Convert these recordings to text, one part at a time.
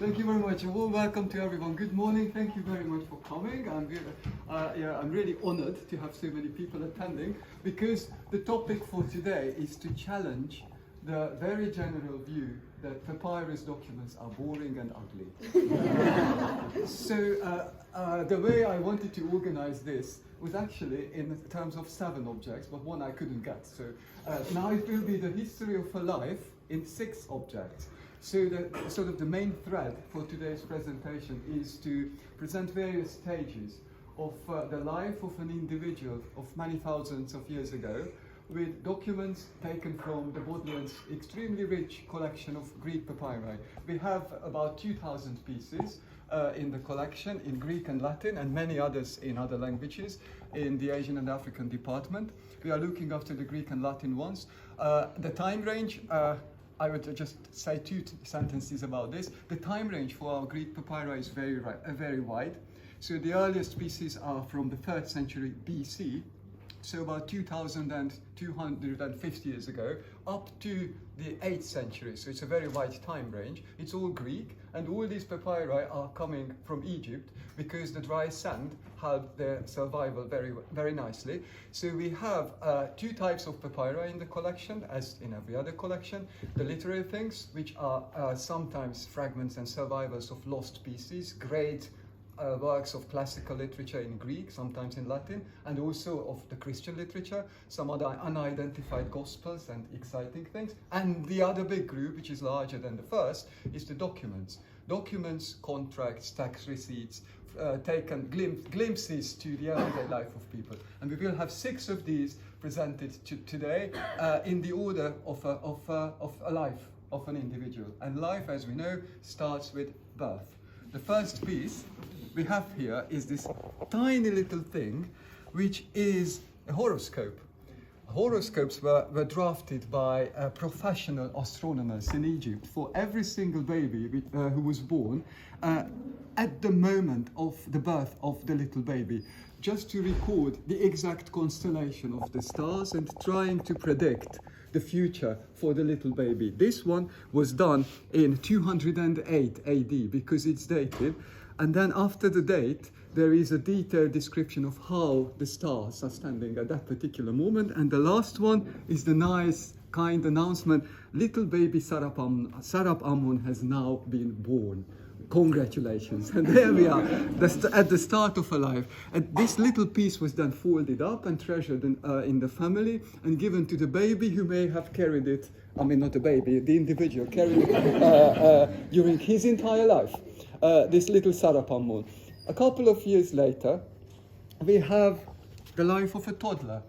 Thank you very much. A warm welcome to everyone. Good morning. Thank you very much for coming. I'm really honored to have so many people attending because the topic for today is to challenge the very general view that papyrus documents are boring and ugly. The way I wanted to organize this was actually in terms of 7 objects, but one I couldn't get. So now it will be the history of a life in 6 objects. So the main thread for today's presentation is to present various stages of the life of an individual of many thousands of years ago, with documents taken from the Bodleian's extremely rich collection of Greek papyri. We have about 2,000 pieces in the collection in Greek and Latin, and many others in other languages in the Asian and African department. We are looking after the Greek and Latin ones. The time range, I would just say 2 sentences about this. The time range for our Greek papyri is very wide. So the earliest pieces are from the 3rd century BC, so about 2,250 years ago, up to the 8th century. So it's a very wide time range. It's all Greek, and all these papyri are coming from Egypt because the dry sand helped their survival very nicely. So we have 2 types of papyri in the collection, as in every other collection. The literary things, which are sometimes fragments and survivals of lost pieces, great works of classical literature in Greek, sometimes in Latin, and also of the Christian literature, some other unidentified gospels and exciting things. And the other big group, which is larger than the first, is the documents. Documents, contracts, tax receipts, taken glimpses to the everyday life of people. And we will have 6 of these presented today in the order of a life of an individual. And life, as we know, starts with birth. The first piece we have here is this tiny little thing, which is a horoscope. Horoscopes were drafted by professional astronomers in Egypt for every single baby who was born at the moment of the birth of the little baby, just to record the exact constellation of the stars and trying to predict the future for the little baby. This one was done in 208 AD because it's dated, and then after the date there is a detailed description of how the stars are standing at that particular moment. And the last one is the nice kind announcement: little baby Sarab Amun has now been born. Congratulations. And there we are, at the start of a life. And this little piece was then folded up and treasured in the family and given to the baby, who may have carried it, I mean not the baby, the individual carried it during his entire life, this little Sarapamon. A couple of years later, we have the life of a toddler.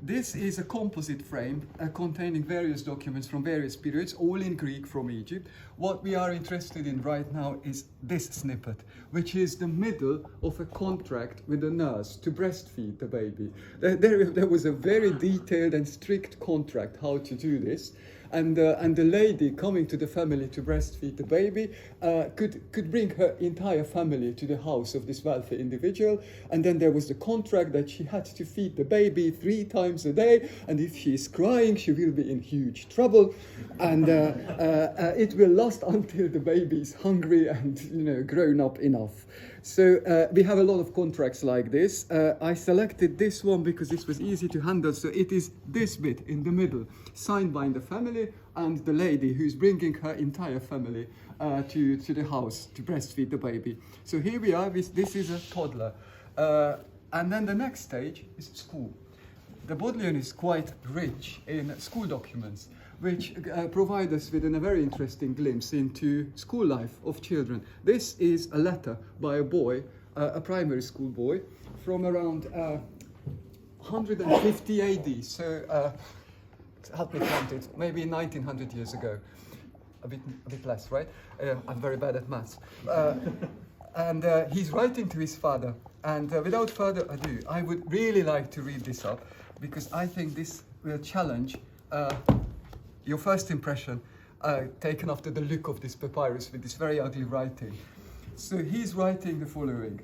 This is a composite frame containing various documents from various periods, all in Greek from Egypt. What we are interested in right now is this snippet, which is the middle of a contract with a nurse to breastfeed the baby. There was a very detailed and strict contract how to do this. And the lady coming to the family to breastfeed the baby could bring her entire family to the house of this wealthy individual. And then there was the contract that she had to feed the baby 3 times a day. And if she is crying, she will be in huge trouble. And it will last until the baby is hungry and grown up enough. So we have a lot of contracts like this. I selected this one because this was easy to handle. So it is this bit in the middle, signed by the family and the lady who's bringing her entire family to the house to breastfeed the baby. So here we are, this is a toddler. And then the next stage is school. The Bodleian is quite rich in school documents, which provide us with a very interesting glimpse into school life of children. This is a letter by a boy, a primary school boy, from around 150 AD. So help me count it, maybe 1900 years ago. A bit less, right? I'm very bad at maths. And he's writing to his father. And without further ado, I would really like to read this up, because I think this will challenge your first impression taken after the look of this papyrus with this very ugly writing. So he's writing the following: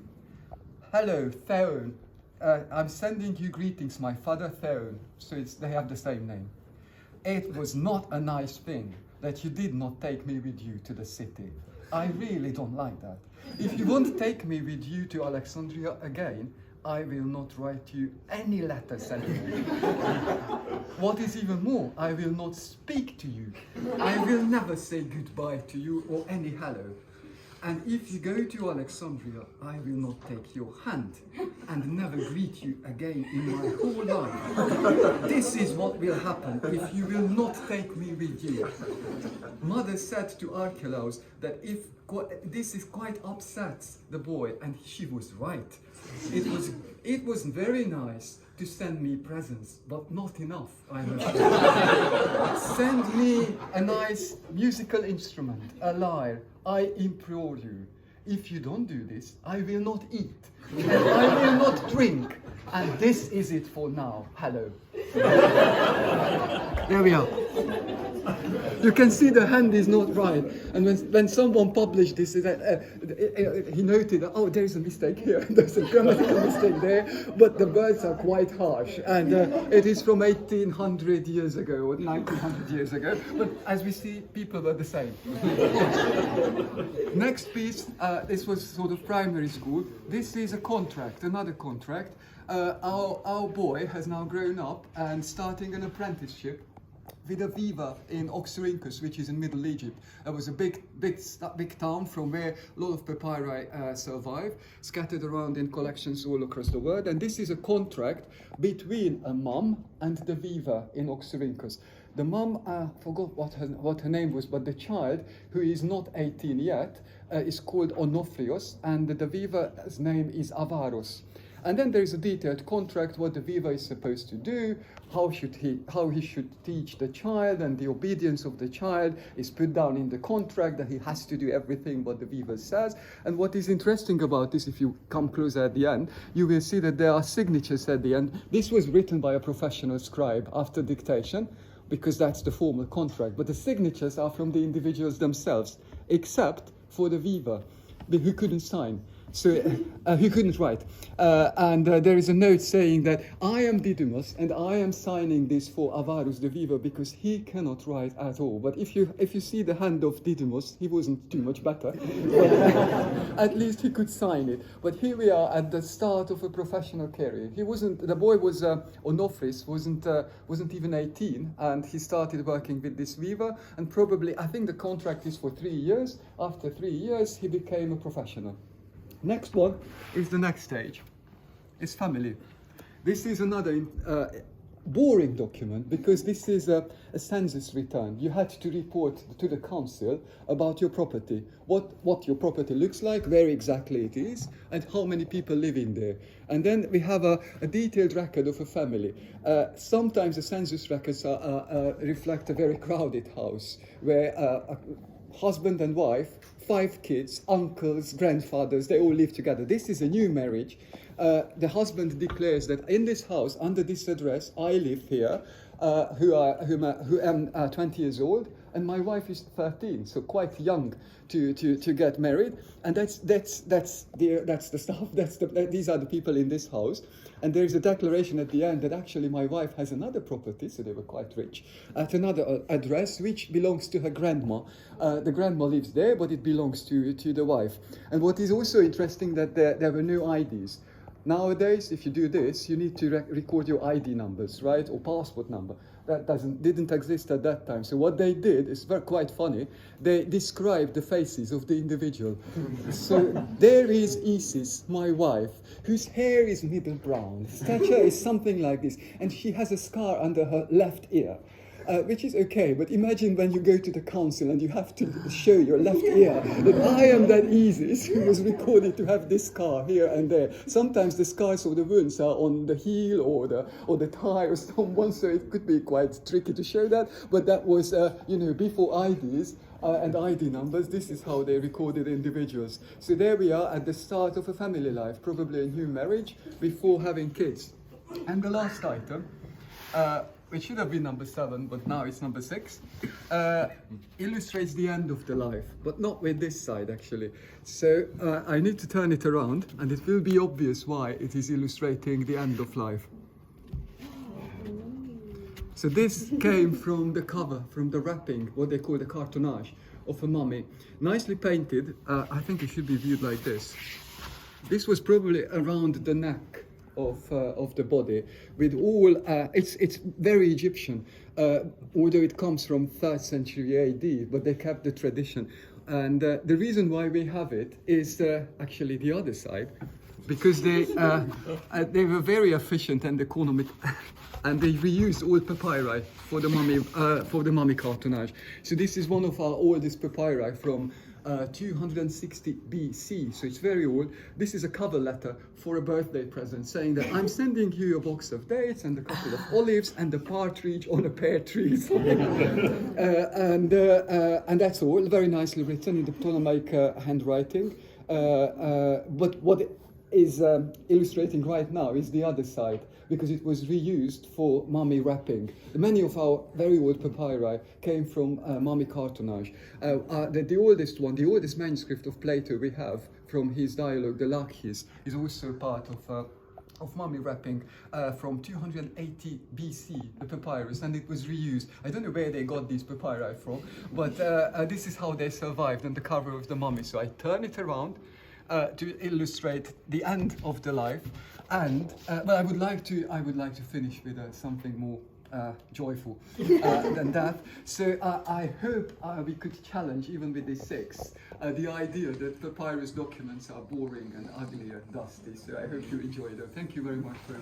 "Hello, Theon. I'm sending you greetings, my father Theon." So they have the same name. "It was not a nice thing, that you did not take me with you to the city. I really don't like that. If you won't take me with you to Alexandria again, I will not write you any letters anymore. What is even more, I will not speak to you. I will never say goodbye to you or any hello. And if you go to Alexandria, I will not take your hand and never greet you again in my whole life. This is what will happen if you will not take me with you. Mother said to Archelaus that if this is quite upsets the boy, and she was right. It was very nice to send me presents, but not enough, I must say. Send me a nice musical instrument, a lyre, I implore you. If you don't do this, I will not eat, and I will not drink. And this is it for now. Hello. There we are. You can see the hand is not right. And when someone published this, he noted that, oh, there is a mistake here, there's a grammatical mistake there, but the words are quite harsh. And it is from 1800 years ago, or 1900 years ago. But as we see, people were the same. Next piece, this was sort of primary school. This is a contract, another contract. Our boy has now grown up and starting an apprenticeship with a weaver in Oxyrhynchus, which is in Middle Egypt. It was a big town from where a lot of papyri survive, scattered around in collections all across the world. And this is a contract between a mum and the weaver in Oxyrhynchus. The mum, forgot what her name was, but the child, who is not 18 yet, is called Onofrios, and the weaver's name is Avaros. And then there is a detailed contract, what the weaver is supposed to do, how he should teach the child, and the obedience of the child is put down in the contract, that he has to do everything what the weaver says. And what is interesting about this, if you come closer at the end, you will see that there are signatures at the end. This was written by a professional scribe after dictation, because that's the formal contract. But the signatures are from the individuals themselves, except for the weaver, who couldn't sign. So he couldn't write. And there is a note saying that I am Didymus and I am signing this for Avarus the weaver because he cannot write at all. But if you see the hand of Didymus, he wasn't too much better. But, at least he could sign it. But here we are at the start of a professional career. The boy was Onofris, wasn't even 18, and he started working with this weaver. And probably, I think the contract is for 3 years. After 3 years, he became a professional. Next one is the next stage. It's family. This is another boring document because this is a census return. You had to report to the council about your property, what your property looks like, where exactly it is, and how many people live in there. And then we have a detailed record of a family. Sometimes the census records reflect a very crowded house where a husband and wife, 5 kids, uncles, grandfathers, they all live together. This is a new marriage. The husband declares that in this house, under this address, I live here, who am 20 years old, and my wife is 13, so quite young to get married. And that's the stuff. These are the people in this house. And there is a declaration at the end that actually my wife has another property, so they were quite rich, at another address which belongs to her grandma. The grandma lives there, but it belongs to the wife. And what is also interesting that there were no IDs. Nowadays, if you do this, you need to record your ID numbers, right, or passport number. That didn't exist at that time. So what they did is quite funny. They described the faces of the individual. So there is Isis, my wife, whose hair is middle brown, stature is something like this, and she has a scar under her left ear. Which is okay, but imagine when you go to the council and you have to show your left ear that I am that Isis who was recorded to have this scar here and there. Sometimes the scars or the wounds are on the heel or the thigh or someone, so it could be quite tricky to show that. But that was, before IDs and ID numbers, this is how they recorded individuals. So there we are at the start of a family life, probably a new marriage before having kids. And the last item, which should have been number 7, but now it's number 6, illustrates the end of the life, but not with this side actually. So I need to turn it around, and it will be obvious why it is illustrating the end of life. So this came from the cover, from the wrapping, what they call the cartonnage of a mummy. Nicely painted. I think it should be viewed like this. This was probably around the neck of the body, with all. It's very Egyptian, although it comes from 3rd century AD, but they kept the tradition. And the reason why we have it is actually the other side, because they were very efficient and economic, and they reused old papyri for the mummy cartonnage. So this is one of our oldest papyri from 260 BC, so it's very old. This is a cover letter for a birthday present, saying that I'm sending you a box of dates and a couple of olives and a partridge on a pear tree. And that's all, very nicely written in the Ptolemaic handwriting. But what is illustrating right now is the other side, because it was reused for mummy wrapping. Many of our very old papyri came from mummy cartonnage. The oldest one, the oldest manuscript of Plato we have from his dialogue, the Laches, is also part of mummy wrapping from 280 BC, the papyrus, and it was reused. I don't know where they got these papyri from, but this is how they survived on the cover of the mummy. So I turn it around to illustrate the end of the life, and but I would like to finish with something more joyful than that. So I hope we could challenge, even with these 6, the idea that papyrus documents are boring and ugly and dusty. So I hope you enjoy them. Thank you very much for